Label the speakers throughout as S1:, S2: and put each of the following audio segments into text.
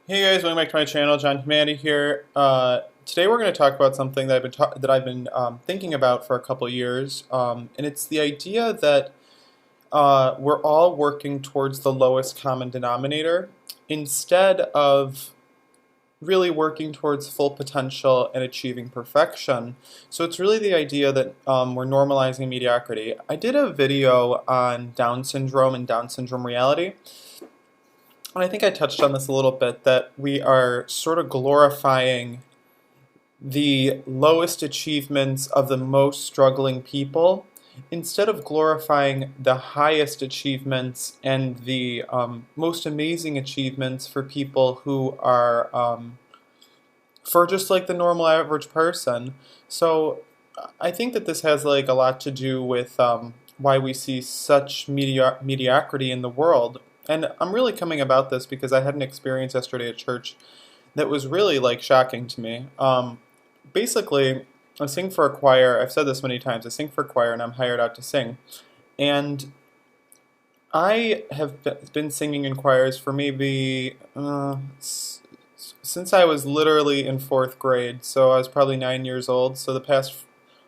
S1: Hey guys, welcome back to my channel. John Humanity here. Today we're going to talk about something that I've been thinking about for a couple years, and it's the idea that we're all working towards the lowest common denominator instead of really working towards full potential and achieving perfection. So it's really the idea that we're normalizing mediocrity. I did a video on Down syndrome and Down syndrome reality. And I think I touched on this a little bit, that we are sort of glorifying the lowest achievements of the most struggling people instead of glorifying the highest achievements and the most amazing achievements for people who are, for just like the normal average person. So I think that this has like a lot to do with why we see such mediocrity in the world. And I'm really coming about this because I had an experience yesterday at church that was really like shocking to me. Basically, I sing for a choir. I've said this many times. I sing for a choir and I'm hired out to sing. And I have been singing in choirs for maybe since I was literally in fourth grade. So I was probably 9 years old. So the past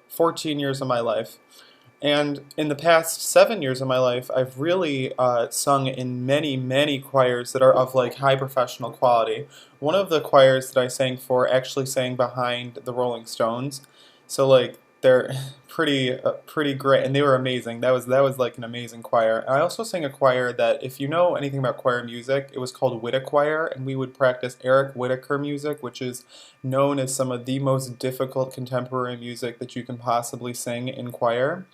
S1: 14 years of my life. And in the past 7 years of my life, I've really sung in many, many choirs that are of like high professional quality. One of the choirs that I sang for actually sang behind the Rolling Stones, so like they're pretty great, and they were amazing. That was like an amazing choir. I also sang a choir that, if you know anything about choir music, it was called Whitta Choir, and we would practice Eric Whitacre music, which is known as some of the most difficult contemporary music that you can possibly sing in choir.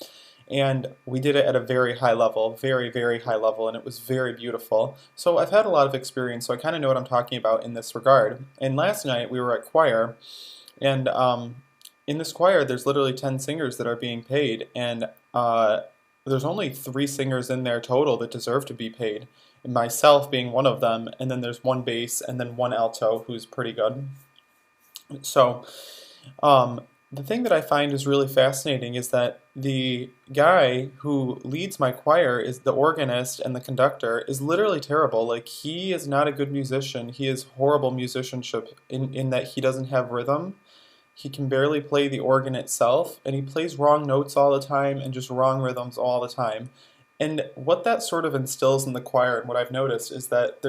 S1: And we did it at a very high level, very, very high level, and it was very beautiful. So I've had a lot of experience, so I kind of know what I'm talking about in this regard. And last night we were at choir, and in this choir there's literally 10 singers that are being paid, and there's only 3 singers in there total that deserve to be paid, and myself being one of them, and then there's one bass and then one alto who's pretty good. So um, the thing that I find is really fascinating is that the guy who leads my choir, is the organist and the conductor, is literally terrible. Like, he is not a good musician. He is horrible musicianship in that he doesn't have rhythm. He can barely play the organ itself, and he plays wrong notes all the time and just wrong rhythms all the time. And what that sort of instills in the choir, and what I've noticed, is that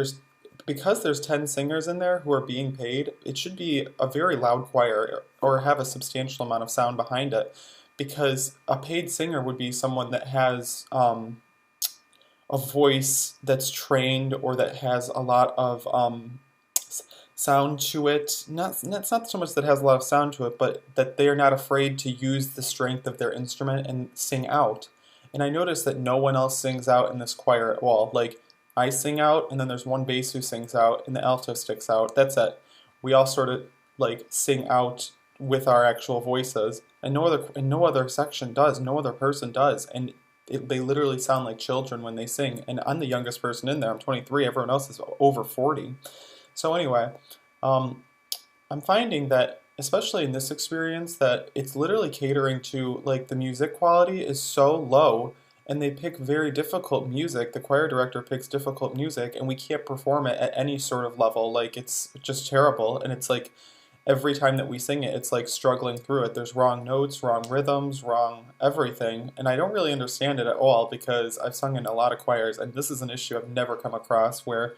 S1: because there's 10 singers in there who are being paid, it should be a very loud choir or have a substantial amount of sound behind it. Because a paid singer would be someone that has a voice that's trained, or that has a lot of sound to it. It's not so much that has a lot of sound to it, but that they are not afraid to use the strength of their instrument and sing out. And I noticed that no one else sings out in this choir at all. Like, I sing out, and then there's one bass who sings out, and the alto sticks out. That's it. We all sort of like sing out with our actual voices, and no other section does. No other person does, and they literally sound like children when they sing. And I'm the youngest person in there. I'm 23. Everyone else is over 40. So anyway, um, I'm finding that, especially in this experience, that it's literally catering to, like, the music quality is so low, and they pick very difficult music. The choir director picks difficult music, and we can't perform it at any sort of level. Like, it's just terrible, and it's like every time that we sing it, it's like struggling through it. There's wrong notes, wrong rhythms, wrong everything, and I don't really understand it at all because I've sung in a lot of choirs, and this is an issue I've never come across, where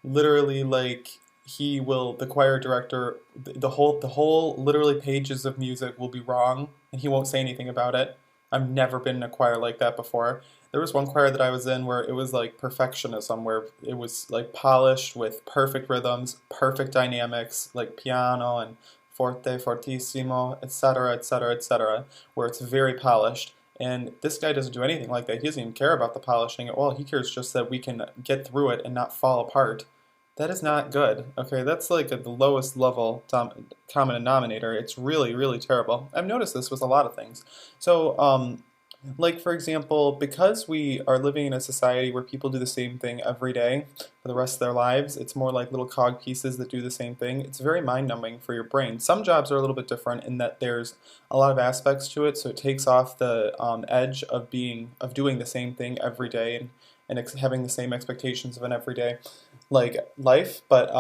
S1: literally, like, the choir director, the whole literally pages of music will be wrong, and he won't say anything about it. I've never been in a choir like that before. There was one choir that I was in where it was like perfectionism, where it was like polished with perfect rhythms, perfect dynamics, like piano and forte, fortissimo, etc., etc., etc., where it's very polished. And this guy doesn't do anything like that. He doesn't even care about the polishing at all. He cares just that we can get through it and not fall apart. That is not good. Okay, that's like at the lowest level common denominator. It's really, really terrible. I've noticed this with a lot of things. So, like, for example, because we are living in a society where people do the same thing every day for the rest of their lives, it's more like little cog pieces that do the same thing. It's very mind-numbing for your brain. Some jobs are a little bit different in that there's a lot of aspects to it, so it takes off the edge of doing the same thing every day, and having the same expectations of an everyday like life. But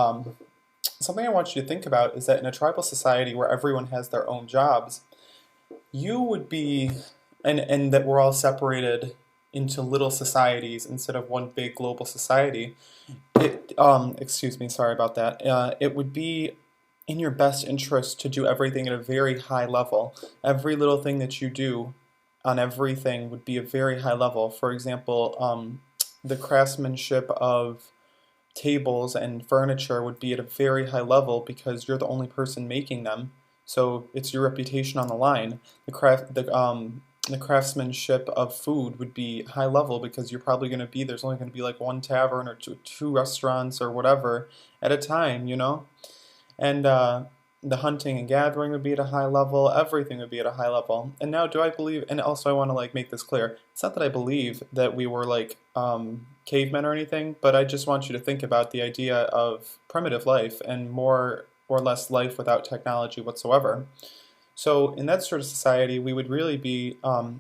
S1: something I want you to think about is that in a tribal society where everyone has their own jobs, you would be, and that we're all separated into little societies instead of one big global society. Excuse me, sorry about that. It would be in your best interest to do everything at a very high level. Every little thing that you do on everything would be a very high level. For example, the craftsmanship of tables and furniture would be at a very high level because you're the only person making them. So it's your reputation on the line. The craftsmanship of food would be high level because you're probably going to be there's only going to be like one tavern or two restaurants or whatever at a time, you know? And the hunting and gathering would be at a high level. Everything would be at a high level. And now, do I believe? And also, I want to like make this clear. It's not that I believe that we were like cavemen or anything, but I just want you to think about the idea of primitive life and more or less life without technology whatsoever. So, in that sort of society, we would really be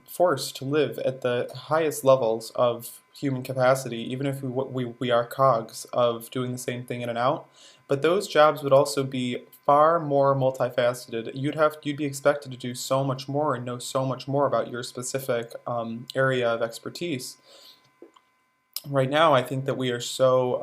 S1: forced to live at the highest levels of human capacity, even if we are cogs of doing the same thing in and out. But those jobs would also be far more multifaceted. You'd be expected to do so much more and know so much more about your specific area of expertise. Right now, I think that we are so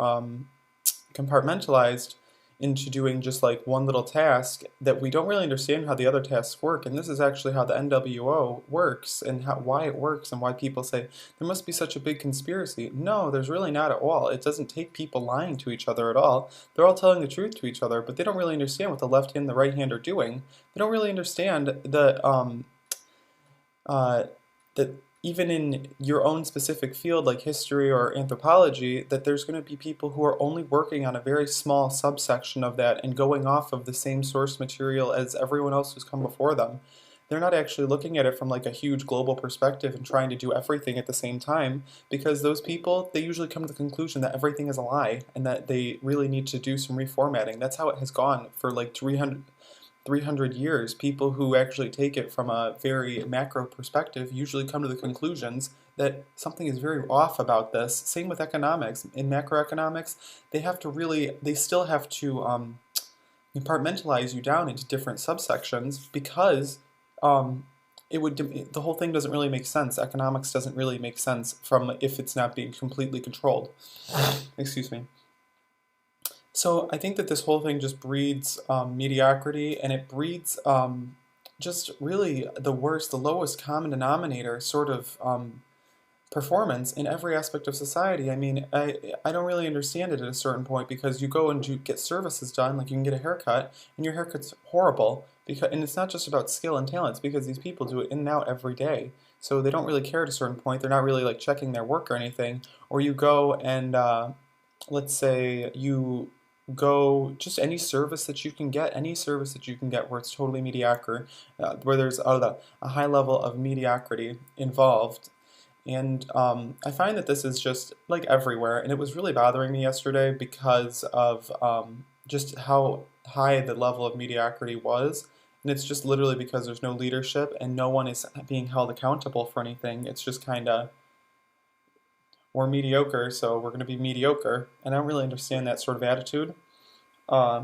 S1: compartmentalized into doing just like one little task that we don't really understand how the other tasks work. And this is actually how the NWO works and why it works and why people say there must be such a big conspiracy. No, there's really not at all. It doesn't take people lying to each other at all. They're all telling the truth to each other, but they don't really understand what the left hand and the right hand are doing. They don't really understand uh, that even in your own specific field like history or anthropology, that there's going to be people who are only working on a very small subsection of that and going off of the same source material as everyone else who's come before them. They're not actually looking at it from like a huge global perspective and trying to do everything at the same time because those people, they usually come to the conclusion that everything is a lie and that they really need to do some reformatting. That's how it has gone for like 300 years. People who actually take it from a very macro perspective usually come to the conclusions that something is very off about this. Same with economics. In macroeconomics, they still have to compartmentalize you down into different subsections because the whole thing doesn't really make sense. Economics doesn't really make sense from if it's not being completely controlled. Excuse me. So I think that this whole thing just breeds mediocrity, and it breeds just really the lowest common denominator sort of performance in every aspect of society. I mean, I don't really understand it at a certain point because you go and you get services done, like you can get a haircut, and your haircut's horrible. And it's not just about skill and talents because these people do it in and out every day. So they don't really care at a certain point. They're not really like checking their work or anything. Or you go and let's say you go just any service that you can get where it's totally mediocre, where there's a high level of mediocrity involved. And I find that this is just like everywhere, and it was really bothering me yesterday because of just how high the level of mediocrity was. And it's just literally because there's no leadership and no one is being held accountable for anything. It's just kind of, we're mediocre, so we're going to be mediocre. And I don't really understand that sort of attitude. Uh,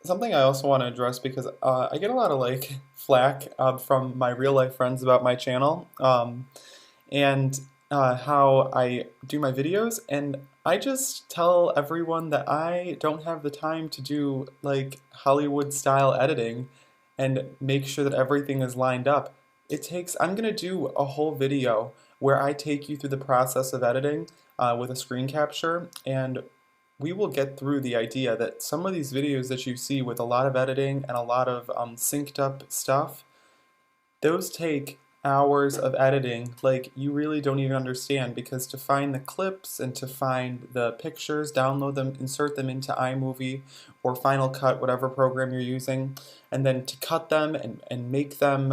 S1: Something I also want to address because I get a lot of like flack from my real life friends about my channel and how I do my videos, and I just tell everyone that I don't have the time to do like Hollywood style editing and make sure that everything is lined up. I'm going to do a whole video where I take you through the process of editing with a screen capture, and we will get through the idea that some of these videos that you see with a lot of editing and a lot of synced up stuff, those take hours of editing like you really don't even understand, because to find the clips and to find the pictures, download them, insert them into iMovie or Final Cut, whatever program you're using, and then to cut them and make them,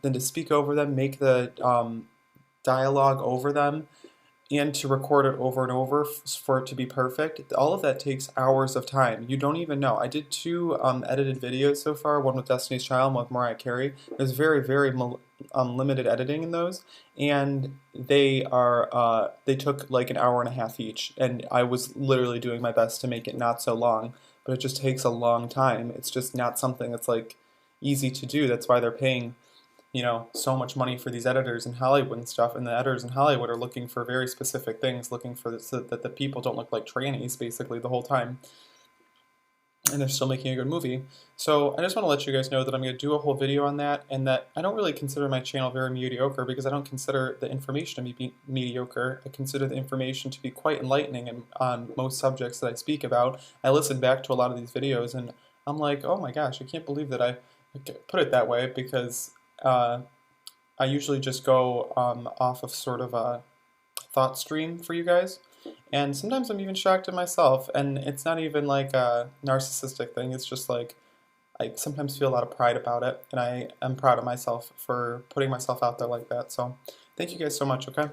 S1: then to speak over them, make the dialogue over them, and to record it over and over for it to be perfect, all of that takes hours of time. You don't even know. I did two edited videos so far, one with Destiny's Child, one with Mariah Carey. There's very, very limited editing in those, and they took like an hour and a half each, and I was literally doing my best to make it not so long, but it just takes a long time. It's just not something that's like easy to do. That's why they're paying so much money for these editors in Hollywood and stuff, and the editors in Hollywood are looking for very specific things, looking for so that the people don't look like trannies basically the whole time, and they're still making a good movie. So I just want to let you guys know that I'm going to do a whole video on that, and that I don't really consider my channel very mediocre because I don't consider the information to be mediocre. I consider the information to be quite enlightening on most subjects that I speak about. I listen back to a lot of these videos and I'm like, oh my gosh, I can't believe that I put it that way, because I usually just go off of sort of a thought stream for you guys. And sometimes I'm even shocked at myself, and it's not even like a narcissistic thing, it's just like I sometimes feel a lot of pride about it, and I am proud of myself for putting myself out there like that. So thank you guys so much, okay?